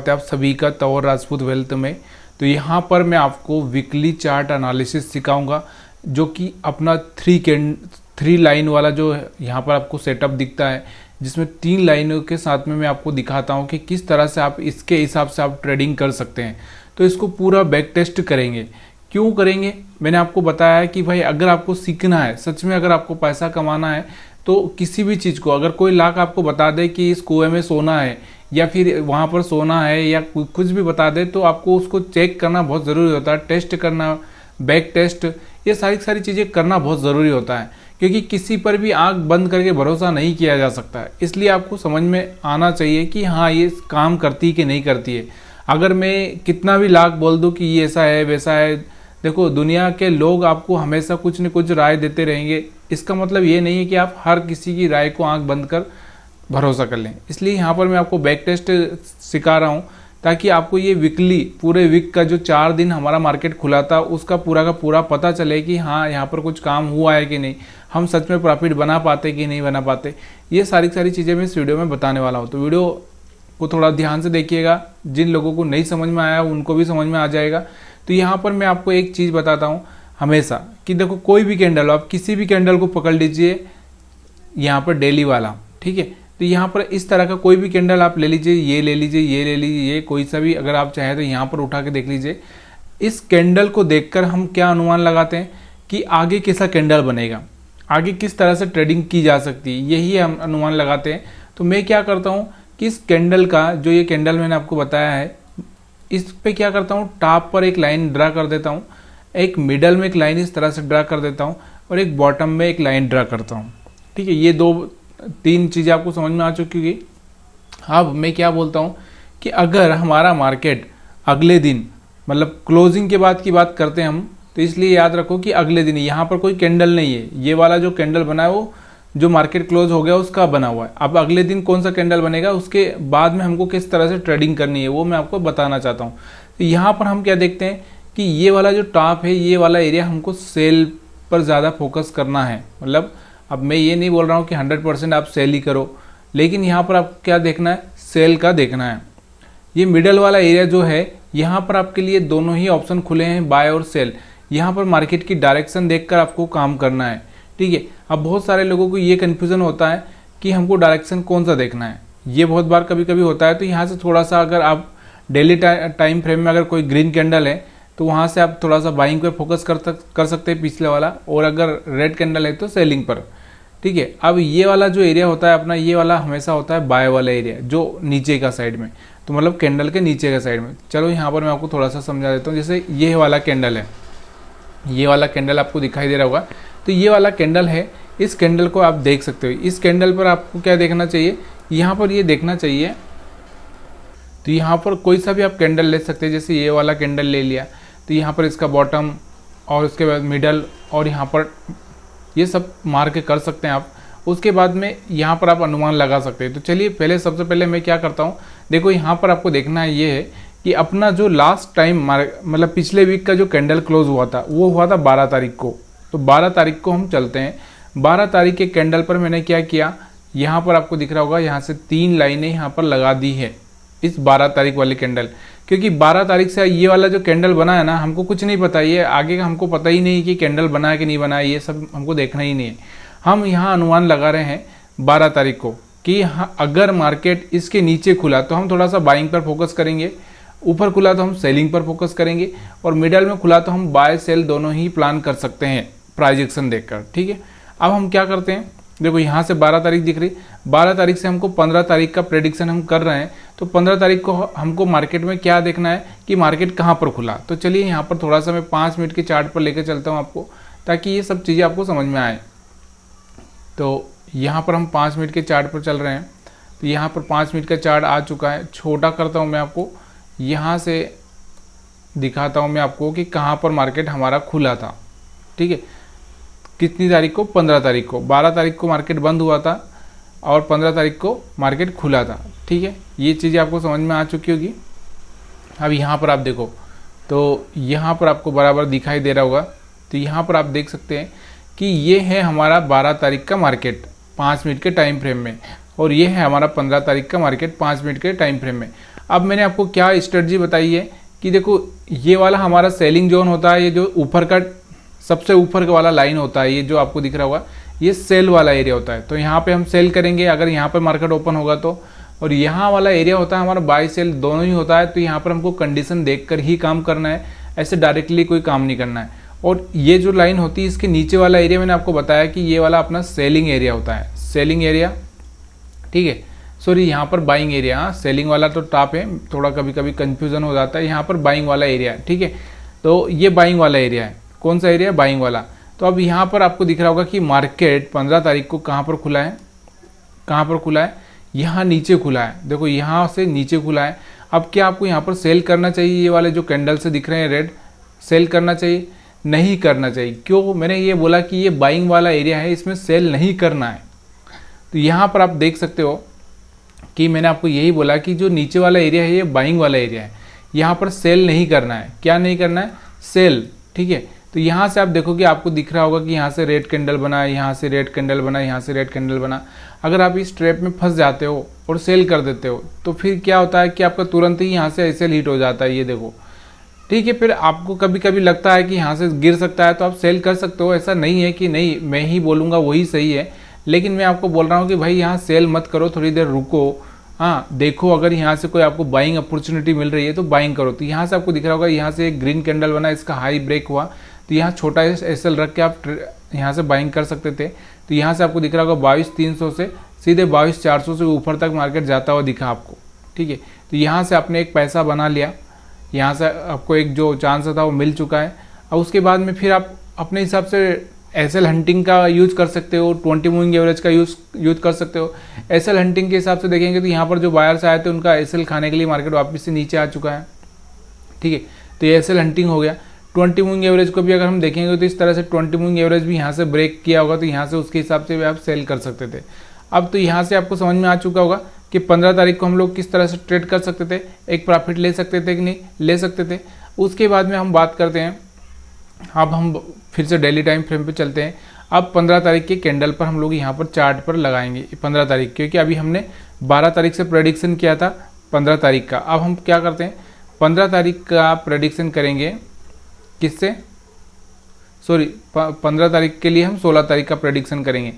है आप सभी का तंवर राजपूत वेल्थ में। तो यहाँ पर मैं आपको वीकली चार्ट एनालिसिस सिखाऊंगा, जो कि अपना 3 लाइन वाला जो यहाँ पर आपको सेटअप दिखता है, जिसमें 3 लाइनों के साथ में मैं आपको दिखाता हूँ कि किस तरह से आप इसके हिसाब से आप ट्रेडिंग कर सकते हैं। तो इसको पूरा बैक टेस्ट करेंगे। क्यों करेंगे? मैंने आपको बताया कि भाई अगर आपको सीखना है, सच में अगर आपको पैसा कमाना है, तो किसी भी चीज़ को अगर कोई लाख आपको बता दे कि इस कुएं में सोना है या फिर वहाँ पर सोना है या कुछ भी बता दे, तो आपको उसको चेक करना बहुत ज़रूरी होता है, टेस्ट करना, बैक टेस्ट, ये सारी चीज़ें करना बहुत ज़रूरी होता है, क्योंकि किसी पर भी आंख बंद करके भरोसा नहीं किया जा सकता है। इसलिए आपको समझ में आना चाहिए कि हाँ ये काम करती है कि नहीं करती है। अगर मैं कितना भी लाख बोल दूँ कि ये ऐसा है वैसा है, देखो दुनिया के लोग आपको हमेशा कुछ न कुछ राय देते रहेंगे। इसका मतलब ये नहीं है कि आप हर किसी की राय को आंख बंद कर भरोसा कर लें। इसलिए यहाँ पर मैं आपको बैक टेस्ट सिखा रहा हूँ, ताकि आपको ये वीकली पूरे वीक का जो 4 दिन हमारा मार्केट खुला था उसका पूरा का पूरा पता चले कि हाँ यहाँ पर कुछ काम हुआ है कि नहीं, हम सच में प्रॉफिट बना पाते कि नहीं बना पाते। ये सारी चीज़ें मैं इस वीडियो में बताने वाला हूँ। तो वीडियो को थोड़ा ध्यान से देखिएगा, जिन लोगों को नहीं समझ में आया उनको भी समझ में आ जाएगा। तो यहाँ पर मैं आपको एक चीज़ बताता हूँ हमेशा कि देखो कोई भी कैंडल हो, आप किसी भी कैंडल को पकड़ लीजिए यहाँ पर डेली वाला, ठीक है। तो यहाँ पर इस तरह का कोई भी कैंडल आप ले लीजिए, ये ले लीजिए, ये ले लीजिए, ये कोई सा भी अगर आप चाहें तो यहाँ पर उठा के देख लीजिए। इस कैंडल को देखकर हम क्या अनुमान लगाते हैं कि आगे कैसा कैंडल बनेगा, आगे किस तरह से ट्रेडिंग की जा सकती है, यही हम अनुमान लगाते हैं। तो मैं क्या करता हूँ कि इस कैंडल का जो ये कैंडल मैंने आपको बताया है, इस पे क्या करता हूँ, टॉप पर एक लाइन ड्रा कर देता हूँ, एक मिडल में एक लाइन इस तरह से ड्रा कर देता हूँ और एक बॉटम में एक लाइन ड्रा करता हूँ, ठीक है। ये 2-3 चीज़ें आपको समझ में आ चुकी होगी। अब मैं क्या बोलता हूँ कि अगर हमारा मार्केट अगले दिन, मतलब क्लोजिंग के बाद की बात करते हैं हम, तो इसलिए याद रखो कि अगले दिन यहाँ पर कोई कैंडल नहीं है, ये वाला जो कैंडल बना है वो जो मार्केट क्लोज हो गया उसका बना हुआ है। अब अगले दिन कौन सा कैंडल बनेगा, उसके बाद में हमको किस तरह से ट्रेडिंग करनी है वो मैं आपको बताना चाहता हूँ। तो यहाँ पर हम क्या देखते हैं कि ये वाला जो टॉप है, ये वाला एरिया हमको सेल पर ज़्यादा फोकस करना है। मतलब अब मैं ये नहीं बोल रहा हूँ कि 100% आप सेल ही करो, लेकिन यहाँ पर आपको क्या देखना है, सेल का देखना है। ये मिडल वाला एरिया जो है, यहाँ पर आपके लिए दोनों ही ऑप्शन खुले हैं, बाय और सेल। यहाँ पर मार्केट की डायरेक्शन देखकर आपको काम करना है, ठीक है। अब बहुत सारे लोगों को ये कन्फ्यूज़न होता है कि हमको डायरेक्शन कौन सा देखना है, ये बहुत बार कभी कभी होता है। तो यहाँ से थोड़ा सा अगर आप डेली टाइम फ्रेम में अगर कोई ग्रीन कैंडल है तो वहाँ से आप थोड़ा सा बाइंग पर फोकस कर सकते हैं पिछले वाला, और अगर रेड कैंडल है तो सेलिंग पर, ठीक है। अब ये वाला जो एरिया होता है अपना, ये वाला हमेशा होता है बाय वाला एरिया, जो नीचे का साइड में, तो मतलब कैंडल के नीचे का साइड में। चलो यहाँ पर मैं आपको थोड़ा सा समझा देता हूँ। जैसे ये वाला कैंडल है, ये वाला कैंडल आपको दिखाई दे रहा होगा, तो ये वाला कैंडल है, इस कैंडल को आप देख सकते हो। इस कैंडल पर आपको क्या देखना चाहिए, यहाँ पर ये देखना चाहिए। तो यहाँ पर कोई सा भी आप कैंडल ले सकते हैं, जैसे ये वाला कैंडल ले लिया, तो यहाँ पर इसका बॉटम और उसके बाद मिडल और यहाँ पर ये सब मार्क कर सकते हैं आप। उसके बाद में यहाँ पर आप अनुमान लगा सकते हैं। तो चलिए पहले सबसे पहले मैं क्या करता हूँ, देखो यहाँ पर आपको देखना है ये है कि अपना जो लास्ट टाइम मतलब पिछले वीक का जो कैंडल क्लोज हुआ था वो हुआ था 12 तारीख को। तो 12 तारीख को हम चलते हैं। 12 तारीख के कैंडल पर मैंने क्या किया, यहाँ पर आपको दिख रहा होगा, यहाँ से 3 लाइनें यहाँ पर लगा दी है इस 12 तारीख वाले कैंडल, क्योंकि 12 तारीख से ये वाला जो कैंडल बना है ना, हमको कुछ नहीं पता, ये आगे का हमको पता ही नहीं कि कैंडल बना है कि नहीं बना है, ये सब हमको देखना ही नहीं है। हम यहाँ अनुमान लगा रहे हैं 12 तारीख को कि हाँ अगर मार्केट इसके नीचे खुला तो हम थोड़ा सा बाइंग पर फोकस करेंगे, ऊपर खुला तो हम सेलिंग पर फोकस करेंगे, और मिडल में खुला तो हम बाय सेल दोनों ही प्लान कर सकते हैं प्राइस एक्शन देखकर, ठीक है। अब हम क्या करते हैं, देखो यहाँ से 12 तारीख दिख रही, 12 तारीख से हमको 15 तारीख का प्रेडिक्शन हम कर रहे हैं। तो 15 तारीख को हमको मार्केट में क्या देखना है कि मार्केट कहाँ पर खुला। तो चलिए यहाँ पर थोड़ा सा मैं 5 मिनट के चार्ट पर लेकर चलता हूँ आपको, ताकि ये सब चीज़ें आपको समझ में आए। तो यहाँ पर हम 5 मिनट के चार्ट पर चल रहे हैं। तो यहाँ पर 5 मिनट का चार्ट आ चुका है। छोटा करता हूँ मैं आपको, यहाँ से दिखाता हूँ मैं आपको कि कहाँ पर मार्केट हमारा खुला था, ठीक है। कितनी तारीख को, 15 तारीख को। 12 तारीख को मार्केट बंद हुआ था और 15 तारीख को मार्केट खुला था, ठीक है। ये चीज़ें आपको समझ में आ चुकी होगी। अब यहाँ पर आप देखो, तो यहाँ पर आपको बराबर दिखाई दे रहा होगा। तो यहाँ पर आप देख सकते हैं कि ये है हमारा 12 तारीख का मार्केट 5 मिनट के टाइम फ्रेम में, और ये है हमारा 15 तारीख का मार्केट 5 मिनट के टाइम फ्रेम में। अब मैंने आपको क्या स्ट्रेटजी बताई है कि देखो ये वाला हमारा सेलिंग जोन होता है, ये जो ऊपर का सबसे ऊपर का वाला लाइन होता है, ये जो आपको दिख रहा होगा ये सेल वाला एरिया होता है। तो यहाँ पे हम सेल करेंगे अगर यहाँ पर मार्केट ओपन होगा तो, और यहाँ वाला एरिया होता है हमारा बाई सेल दोनों ही होता है। तो यहाँ पर हमको कंडीशन देखकर ही काम करना है, ऐसे डायरेक्टली कोई काम नहीं करना है। और ये जो लाइन होती है इसके नीचे वाला एरिया मैंने आपको बताया कि ये वाला अपना सेलिंग एरिया होता है, सेलिंग एरिया, ठीक है। सॉरी यहाँ पर बाइंग एरिया, हाँ सेलिंग वाला तो टॉप है, थोड़ा कभी कभी कंफ्यूजन हो जाता है, यहाँ पर बाइंग वाला एरिया है, ठीक है। तो ये बाइंग वाला एरिया है, कौन सा एरिया है, बाइंग वाला। तो अब यहाँ पर आपको दिख रहा होगा कि मार्केट 15 तारीख को कहाँ पर खुला है, कहाँ पर खुला है, यहाँ नीचे खुला है, देखो यहाँ से नीचे खुला है। अब क्या आपको यहाँ पर सेल करना चाहिए, ये वाले जो कैंडल से दिख रहे हैं रेड, सेल करना चाहिए, नहीं करना चाहिए। क्यों, मैंने ये बोला कि ये बाइंग वाला एरिया है, इसमें सेल नहीं करना है। तो यहाँ पर आप देख सकते हो कि मैंने आपको यही बोला कि जो नीचे वाला एरिया है ये बाइंग वाला एरिया है, यहाँ पर सेल नहीं करना है। क्या नहीं करना है, सेल, ठीक है। तो यहाँ से आप देखोगे आपको दिख रहा होगा कि यहाँ से रेड कैंडल बना, यहाँ से रेड कैंडल बना, यहाँ से रेड कैंडल बना। अगर आप इस ट्रैप में फंस जाते हो और सेल कर देते हो तो फिर क्या होता है कि आपका तुरंत ही यहाँ से ऐसे हिट हो जाता है, ये देखो, ठीक है। फिर आपको कभी कभी लगता है कि यहाँ से गिर सकता है तो आप सेल कर सकते हो, ऐसा नहीं है कि नहीं मैं ही बोलूँगा वही सही है, लेकिन मैं आपको बोल रहा हूँ कि भाई यहाँ सेल मत करो, थोड़ी देर रुको, हाँ देखो अगर यहाँ से कोई आपको बाइंग अपॉर्चुनिटी मिल रही है तो बाइंग करो। तो यहाँ से आपको दिख रहा होगा यहाँ से एक ग्रीन कैंडल बना, इसका हाई ब्रेक हुआ, तो यहाँ छोटा एसएल रख के आप यहाँ से बाइंग कर सकते थे। तो यहाँ से आपको दिख रहा होगा 22,300 से सीधे 22,400 से ऊपर तक मार्केट जाता हुआ दिखा आपको, ठीक है। तो यहाँ से आपने एक पैसा बना लिया, यहाँ से आपको एक जो चांस था वो मिल चुका है। और उसके बाद में फिर आप अपने हिसाब से एसएल हंटिंग का यूज़ कर सकते हो, 20 मूविंग एवरेज का यूज़ कर सकते हो। एसएल हंटिंग के हिसाब से देखेंगे तो यहाँ पर जो बायर्स आए थे उनका एसएल खाने के लिए मार्केट वापस से नीचे आ चुका है, ठीक है। तो ये एसएल हंटिंग हो गया। 20 मूविंग एवरेज को भी अगर हम देखेंगे तो इस तरह से 20 मूविंग एवरेज भी यहाँ से ब्रेक किया होगा, तो यहाँ से उसके हिसाब से भी आप सेल कर सकते थे। अब तो यहाँ से आपको समझ में आ चुका होगा कि 15 तारीख को हम लोग किस तरह से ट्रेड कर सकते थे, एक प्रॉफिट ले सकते थे कि नहीं ले सकते थे। उसके बाद में हम बात करते हैं, अब हम फिर से डेली टाइम फ्रेम पे चलते हैं। अब 15 तारीख के कैंडल पर हम लोग यहाँ पर चार्ट पर लगाएंगे 15 तारीख, क्योंकि अभी हमने 12 तारीख से प्रेडिक्शन किया था 15 तारीख का। अब हम क्या करते हैं, 15 तारीख का प्रेडिक्शन करेंगे किससे, सॉरी 15 तारीख के लिए हम 16 तारीख का प्रेडिक्शन करेंगे।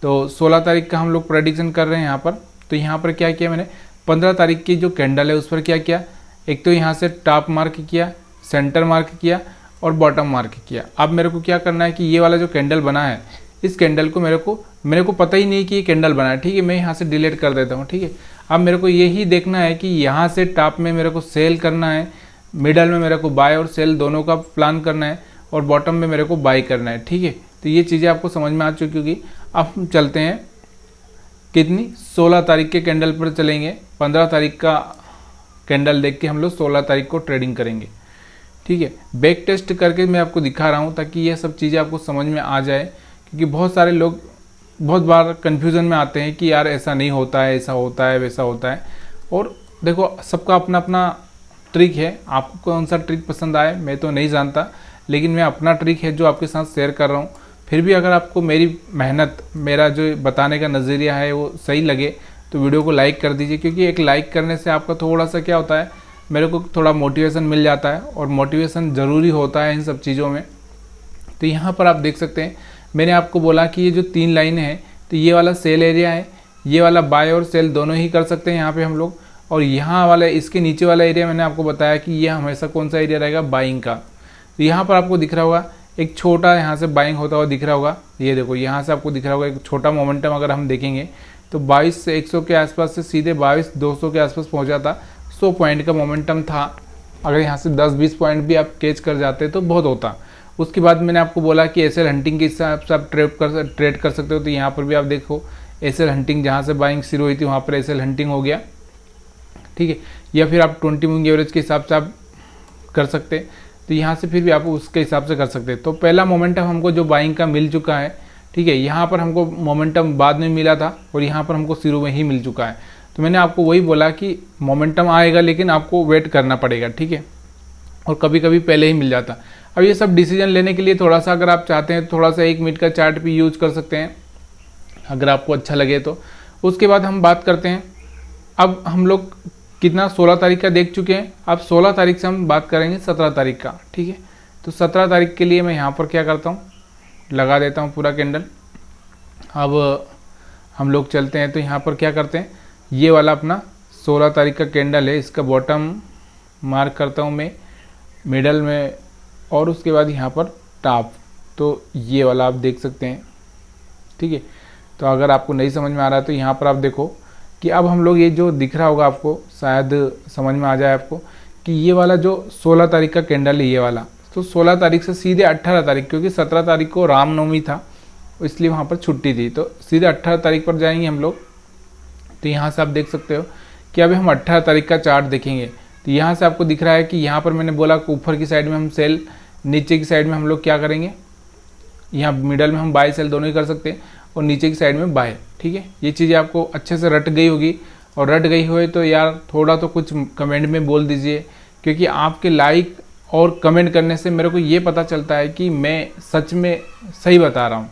तो 16 तारीख का हम लोग प्रेडिक्शन कर रहे हैं यहाँ पर। तो यहाँ पर क्या किया मैंने, 15 तारीख की जो कैंडल है उस पर क्या किया, एक तो यहाँ से टॉप मार्क किया, सेंटर मार्क किया और बॉटम मार्क किया। अब मेरे को क्या करना है कि ये वाला जो कैंडल बना है, इस कैंडल को मेरे को पता ही नहीं कि ये कैंडल बना है, ठीक है। मैं यहाँ से डिलीट कर देता हूँ, ठीक है। अब मेरे को यही देखना है कि यहाँ से टॉप में मेरे को सेल करना है, मिडल में मेरे को बाय और सेल दोनों का प्लान करना है, और बॉटम में मेरे को बाय करना है, ठीक है। तो ये चीज़ें आपको समझ में आ चुकी होगी। अब हम चलते हैं कितनी, 16 तारीख के कैंडल पर चलेंगे। 15 तारीख का कैंडल देख के हम लोग 16 तारीख को ट्रेडिंग करेंगे, ठीक है। बैक टेस्ट करके मैं आपको दिखा रहा हूँ ताकि ये सब चीज़ें आपको समझ में आ जाए, क्योंकि बहुत सारे लोग बहुत बार कन्फ्यूज़न में आते हैं कि यार ऐसा नहीं होता है, ऐसा होता है, वैसा होता है। और देखो सबका अपना अपना ट्रिक है, आपको कौन सा ट्रिक पसंद आए मैं तो नहीं जानता, लेकिन मैं अपना ट्रिक है जो आपके साथ शेयर कर रहा हूँ। फिर भी अगर आपको मेरी मेहनत, मेरा जो बताने का नज़रिया है वो सही लगे तो वीडियो को लाइक कर दीजिए, क्योंकि एक लाइक करने से आपका थोड़ा सा क्या होता है, मेरे को थोड़ा मोटिवेशन मिल जाता है, और मोटिवेशन ज़रूरी होता है इन सब चीज़ों में। तो यहाँ पर आप देख सकते हैं मैंने आपको बोला कि ये जो 3 लाइन है, तो ये वाला सेल एरिया है, ये वाला बाय और सेल दोनों ही कर सकते हैं यहाँ पे हम लोग। और यहाँ वाला इसके नीचे वाला एरिया मैंने आपको बताया कि ये हमेशा कौन सा एरिया रहेगा, बाइंग का। तो यहाँ पर आपको दिख रहा होगा एक छोटा यहाँ से बाइंग होता हुआ दिख रहा होगा, ये देखो यहाँ से आपको दिख रहा होगा एक छोटा मोमेंटम। अगर हम देखेंगे तो 22 से 100 के आसपास से सीधे 22,200 के आसपास पहुँचा था, 100 पॉइंट का मोमेंटम था। अगर यहाँ से 10-20 पॉइंट भी आप कैच कर जाते तो बहुत होता। उसके बाद मैंने आपको बोला कि एसएल हंटिंग के हिसाब से आप ट्रेड कर सकते हो। तो यहाँ पर भी आप देखो एसएल हंटिंग, जहाँ से बाइंग शुरू हुई थी वहाँ पर एसएल हंटिंग हो गया, ठीक है। या फिर आप 20 मूविंग एवरेज के हिसाब से आप कर सकते हैं, तो यहाँ से फिर भी आप उसके हिसाब से कर सकते हैं। तो पहला मोमेंटम हमको जो बाइंग का मिल चुका है, ठीक है। यहाँ पर हमको मोमेंटम बाद में मिला था और यहाँ पर हमको शुरू में ही मिल चुका है। तो मैंने आपको वही बोला कि मोमेंटम आएगा लेकिन आपको वेट करना पड़ेगा, ठीक है। और कभी कभी पहले ही मिल जाता। अब ये सब डिसीजन लेने के लिए थोड़ा सा अगर आप चाहते हैं थोड़ा सा 1 मिनट का चार्ट भी यूज कर सकते हैं अगर आपको अच्छा लगे तो। उसके बाद हम बात करते हैं, अब हम लोग कितना 16 तारीख का देख चुके हैं। अब 16 तारीख से हम बात करेंगे 17 तारीख का, ठीक है। तो 17 तारीख के लिए मैं यहाँ पर क्या करता हूँ, लगा देता हूँ पूरा कैंडल। अब हम लोग चलते हैं तो यहाँ पर क्या करते हैं, ये वाला अपना 16 तारीख का कैंडल है, इसका बॉटम मार्क करता हूँ मैं मिडल में, और उसके बाद यहाँ पर टॉप। तो ये वाला आप देख सकते हैं, ठीक है। तो अगर आपको नहीं समझ में आ रहा है तो यहाँ पर आप देखो कि अब हम लोग ये जो दिख रहा होगा आपको, शायद समझ में आ जाए आपको कि ये वाला जो 16 तारीख का कैंडल है ये वाला, तो 16 तारीख से सीधे 18 तारीख, क्योंकि 17 तारीख को रामनवमी था इसलिए वहाँ पर छुट्टी थी, तो सीधे 18 तारीख पर जाएंगे हम लोग। तो यहाँ से आप देख सकते हो कि अभी हम 18 तारीख का चार्ट देखेंगे। तो यहाँ से आपको दिख रहा है कि यहाँ पर मैंने बोला कि ऊपर की साइड में हम सेल, नीचे की साइड में हम लोग क्या करेंगे, यहाँ मिडल में हम बाय सेल दोनों ही कर सकते हैं, और नीचे की साइड में बाय, ठीक है। ये चीज़ें आपको अच्छे से रट गई होगी, और रट गई हुई तो यार थोड़ा तो कुछ कमेंट में बोल दीजिए, क्योंकि आपके लाइक और कमेंट करने से मेरे को ये पता चलता है कि मैं सच में सही बता रहा हूँ,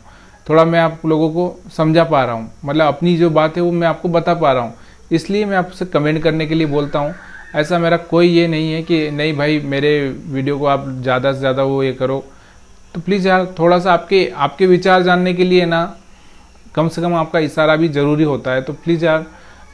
थोड़ा मैं आप लोगों को समझा पा रहा हूँ, मतलब अपनी जो बात है वो मैं आपको बता पा रहा हूँ, इसलिए मैं आपसे कमेंट करने के लिए बोलता हूँ। ऐसा मेरा कोई ये नहीं है कि नहीं भाई मेरे वीडियो को आप ज़्यादा से ज़्यादा वो ये करो। तो प्लीज़ यार थोड़ा सा आपके विचार जानने के लिए ना कम से कम आपका इशारा भी ज़रूरी होता है। तो प्लीज़ यार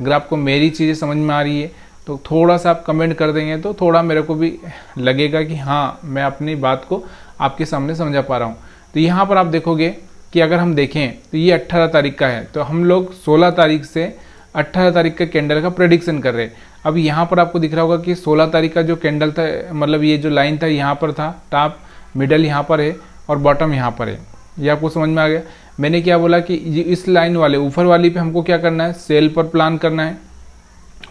अगर आपको मेरी चीज़ें समझ में आ रही है तो थोड़ा सा आप कमेंट कर देंगे तो थोड़ा मेरे को भी लगेगा कि हाँ मैं अपनी बात को आपके सामने समझा पा रहा हूँ। तो यहाँ पर आप देखोगे कि अगर हम देखें तो ये 18 तारीख का है, तो हम लोग 16 तारीख से 18 तारीख का कैंडल का प्रेडिक्शन कर रहे हैं। अब यहाँ पर आपको दिख रहा होगा कि 16 तारीख का जो कैंडल था, मतलब ये जो लाइन था यहाँ पर था, टॉप मिडल यहाँ पर है और बॉटम यहाँ पर है। ये आपको समझ में आ गया। मैंने क्या बोला कि इस लाइन वाले ऊपर वाली पे हमको क्या करना है, सेल पर प्लान करना है,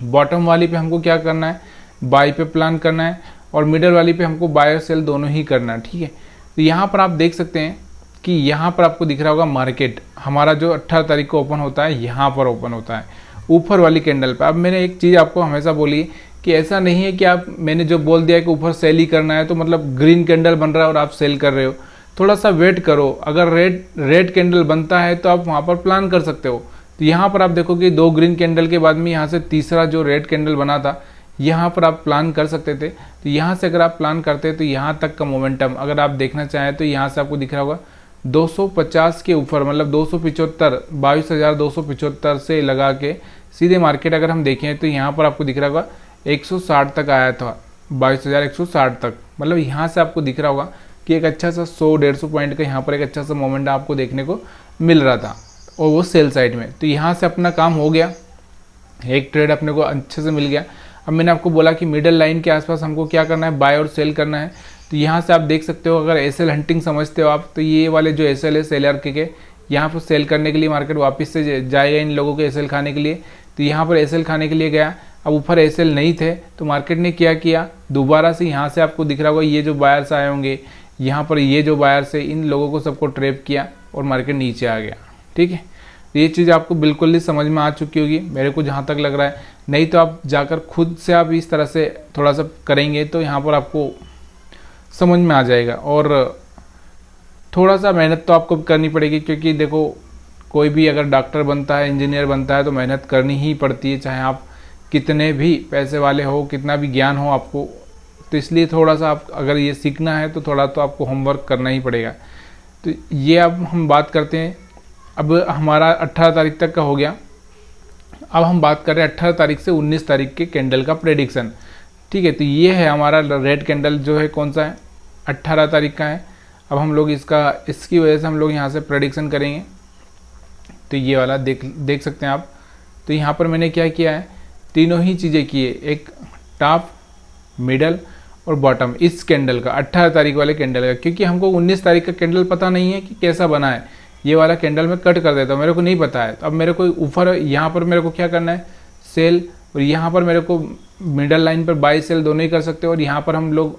बॉटम वाली पे हमको क्या करना है, बाई पे प्लान करना है, और मिडल वाली पे हमको बाय और सेल दोनों ही करना है, ठीक है। तो यहाँ पर आप देख सकते हैं कि यहाँ पर आपको दिख रहा होगा मार्केट हमारा जो 18 तारीख को ओपन होता है, यहाँ पर ओपन होता है ऊपर वाली कैंडल पे। अब मैंने एक चीज़ आपको हमेशा बोली कि ऐसा नहीं है कि आप, मैंने जो बोल दिया कि ऊपर सेल ही करना है तो मतलब ग्रीन कैंडल बन रहा है और आप सेल कर रहे हो। थोड़ा सा वेट करो, अगर रेड कैंडल बनता है तो आप वहाँ पर प्लान कर सकते हो। तो यहाँ पर आप देखो कि 2 ग्रीन कैंडल के बाद में यहाँ से तीसरा जो रेड कैंडल बना था, यहाँ पर आप प्लान कर सकते थे। तो यहाँ से अगर आप प्लान करते तो यहाँ तक का मोमेंटम अगर आप देखना चाहें तो यहाँ से आपको दिख रहा होगा 250 के ऊपर, मतलब 275, 22,275 से लगा के सीधे मार्केट अगर हम देखें तो यहाँ पर आपको दिख रहा होगा 160 तक आया था, 22,160 तक। मतलब यहाँ से आपको दिख रहा होगा कि एक अच्छा सा 100-150 पॉइंट का यहाँ पर एक अच्छा सा मोमेंट आपको देखने को मिल रहा था, और वो सेल साइड में। तो यहाँ से अपना काम हो गया, एक ट्रेड अपने को अच्छे से मिल गया। अब मैंने आपको बोला कि मिडल लाइन के आसपास हमको क्या करना है, बाय और सेल करना है। तो यहाँ से आप देख सकते हो, अगर एसएल हंटिंग समझते हो आप, तो ये वाले जो एसएल है सेलर के यहाँ पर सेल करने के लिए मार्केट वापस से जाएगा इन लोगों के एसएल खाने के लिए। तो यहाँ पर एसएल खाने के लिए गया, अब ऊपर एसएल नहीं थे तो मार्केट ने क्या किया, दोबारा से यहाँ से आपको दिख रहा होगा ये जो बायर्स आए होंगे यहाँ पर, ये जो बायर्स है इन लोगों को सबको ट्रैप किया और मार्केट नीचे आ गया, ठीक है। ये चीज़ आपको बिल्कुल ही समझ में आ चुकी होगी मेरे को जहाँ तक लग रहा है। नहीं तो आप जाकर खुद से आप इस तरह से थोड़ा सा करेंगे तो यहाँ पर आपको समझ में आ जाएगा। और थोड़ा सा मेहनत तो आपको करनी पड़ेगी, क्योंकि देखो कोई भी अगर डॉक्टर बनता है, इंजीनियर बनता है तो मेहनत करनी ही पड़ती है, चाहे आप कितने भी पैसे वाले हो, कितना भी ज्ञान हो आपको। तो इसलिए थोड़ा सा आप अगर ये सीखना है तो थोड़ा तो आपको होमवर्क करना ही पड़ेगा। तो ये अब हम बात करते हैं, अब हमारा 18 तारीख तक का हो गया। अब हम बात कर रहे हैं 18 तारीख से 19 तारीख के कैंडल का प्रेडिक्शन, ठीक है। तो ये है हमारा रेड कैंडल जो है, कौन सा है, 18 तारीख का है। अब हम लोग इसकी वजह से हम लोग यहाँ से प्रेडिक्शन करेंगे। तो ये वाला देख सकते हैं आप। तो यहाँ पर मैंने क्या किया है, तीनों ही चीज़ें की है, एक टॉप, मिडल और बॉटम इस कैंडल का, 18 तारीख वाले कैंडल का। क्योंकि हमको 19 तारीख का कैंडल पता नहीं है कि कैसा बना है, ये वाला कैंडल मैं कट कर देता हूँ, मेरे को नहीं पता है। तो अब मेरे को ऊपर यहाँ पर मेरे को क्या करना है, सेल, और यहाँ पर मेरे को मिडल लाइन पर बाई सेल दोनों ही कर सकते हो। और यहाँ पर हम लोग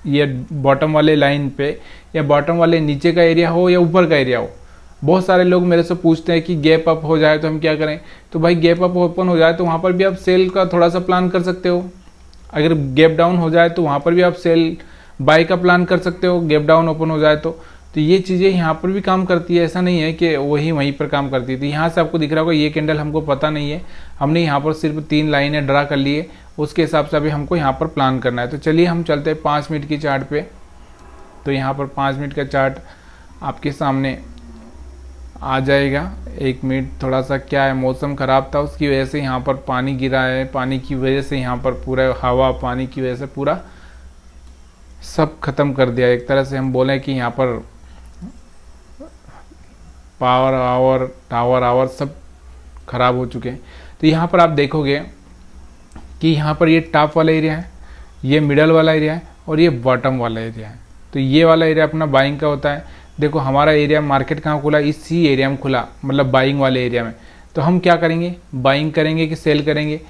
ये बॉटम वाले लाइन पे, या बॉटम वाले नीचे का एरिया हो या ऊपर का एरिया हो, बहुत सारे लोग मेरे से पूछते हैं कि गैप अप हो जाए तो हम क्या करें। तो भाई गैप अप ओपन हो जाए तो वहाँ पर भी आप सेल का थोड़ा सा प्लान कर सकते हो। अगर गैप डाउन हो जाए तो वहाँ पर भी आप सेल बाय का प्लान कर सकते हो, गैप डाउन ओपन हो जाए तो। तो ये चीज़ें यहाँ पर भी काम करती है, ऐसा नहीं है कि वही वहीं पर काम करती है। तो यहाँ से आपको दिख रहा होगा ये कैंडल हमको पता नहीं है, हमने यहाँ पर सिर्फ 3 लाइनें ड्रा कर लिए, उसके हिसाब से अभी हमको यहाँ पर प्लान करना है। तो चलिए हम चलते हैं 5 मिनट की चार्ट पे। तो यहाँ पर 5 मिनट का चार्ट आपके सामने आ जाएगा। 1 मिनट, थोड़ा सा क्या है, मौसम ख़राब था उसकी वजह से यहाँ पर पानी गिरा है, पानी की वजह से यहाँ पर पूरा हवा पानी की वजह से पूरा सब खत्म कर दिया। एक तरह से हम बोलें कि यहाँ पर टावर आवर सब खराब हो चुके हैं। तो यहाँ पर आप देखोगे कि यहाँ पर ये टॉप वाला एरिया है, ये मिडल वाला एरिया है और ये बॉटम वाला एरिया है। तो ये वाला एरिया अपना बाइंग का होता है। देखो हमारा एरिया मार्केट कहाँ खुला, इसी एरिया में खुला, मतलब बाइंग वाले एरिया में। तो हम क्या करेंगे, बाइंग करेंगे कि सेल करेंगे।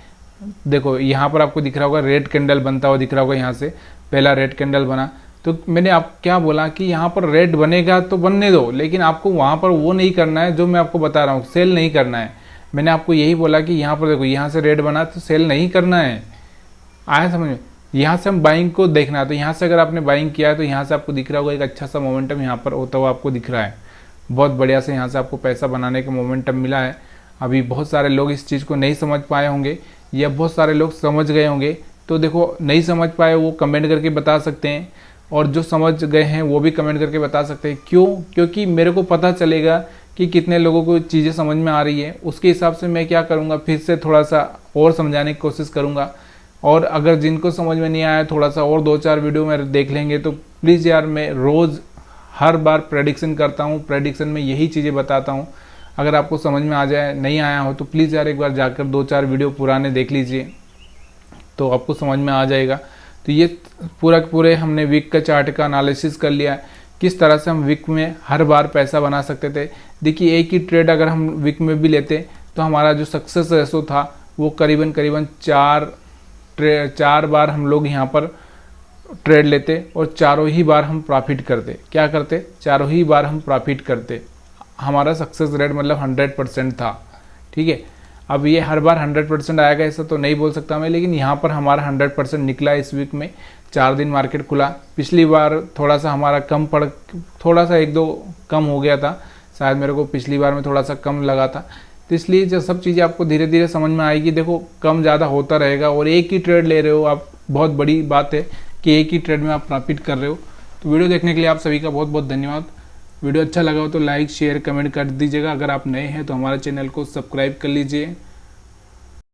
देखो यहाँ पर आपको दिख रहा होगा रेड कैंडल बनता हुआ दिख रहा होगा, यहाँ से पहला रेड कैंडल बना। तो मैंने आप क्या बोला कि यहाँ पर रेड बनेगा तो बनने दो, लेकिन आपको वहाँ पर वो नहीं करना है जो मैं आपको बता रहा हूँ, सेल नहीं करना है। मैंने आपको यही बोला कि यहाँ पर देखो यहाँ से रेड बना तो सेल नहीं करना है, आया समझ में। यहाँ से हम बाइंग को देखना है। तो यहाँ से अगर आपने बाइंग किया है तो यहाँ से आपको दिख रहा होगा एक अच्छा सा मोमेंटम यहाँ पर होता हुआ आपको दिख रहा है, बहुत बढ़िया से यहाँ से आपको पैसा बनाने का मोमेंटम मिला है। अभी बहुत सारे लोग इस चीज़ को नहीं समझ पाए होंगे या बहुत सारे लोग समझ गए होंगे। तो देखो नहीं समझ पाए वो कमेंट करके बता सकते हैं, और जो समझ गए हैं वो भी कमेंट करके बता सकते हैं। क्यों? क्योंकि मेरे को पता चलेगा कि कितने लोगों को चीज़ें समझ में आ रही है, उसके हिसाब से मैं क्या करूँगा, फिर से थोड़ा सा और समझाने की कोशिश करूँगा। और अगर जिनको समझ में नहीं आया थोड़ा सा और 2-4 वीडियो में देख लेंगे। तो प्लीज़ यार, मैं रोज़ हर बार प्रेडिक्शन करता हूँ, प्रेडिक्शन में यही चीज़ें बताता हूँ। अगर आपको समझ में आ जाए, नहीं आया हो तो प्लीज़ यार एक बार जाकर 2-4 वीडियो पुराने देख लीजिए, तो आपको समझ में आ जाएगा। तो ये पूरे हमने वीक का चार्ट का एनालिसिस कर लिया है, किस तरह से हम वीक में हर बार पैसा बना सकते थे। देखिए एक ही ट्रेड अगर हम वीक में भी लेते तो हमारा जो सक्सेस रेशो था वो करीबन 4 बार हम लोग यहाँ पर ट्रेड लेते और चारों ही बार हम प्रॉफिट करते। क्या करते? चारों ही बार हम प्रॉफिट करते। हमारा सक्सेस रेट मतलब 100% था। ठीक है, अब ये हर बार 100% आएगा ऐसा तो नहीं बोल सकता मैं, लेकिन यहाँ पर हमारा 100% निकला इस वीक में। 4 दिन मार्केट खुला। पिछली बार थोड़ा सा हमारा थोड़ा सा 1-2 कम हो गया था शायद, मेरे को पिछली बार में थोड़ा सा कम लगा था। तो इसलिए जो सब चीज़ें आपको धीरे धीरे समझ में आएगी। देखो कम ज़्यादा होता रहेगा, और एक ही ट्रेड ले रहे हो आप, बहुत बड़ी बात है कि एक ही ट्रेड में आप प्रॉफिट कर रहे हो। तो वीडियो देखने के लिए आप सभी का बहुत बहुत धन्यवाद। वीडियो अच्छा लगा हो तो लाइक शेयर कमेंट कर दीजिएगा। अगर आप नए हैं तो हमारे चैनल को सब्सक्राइब कर लीजिए।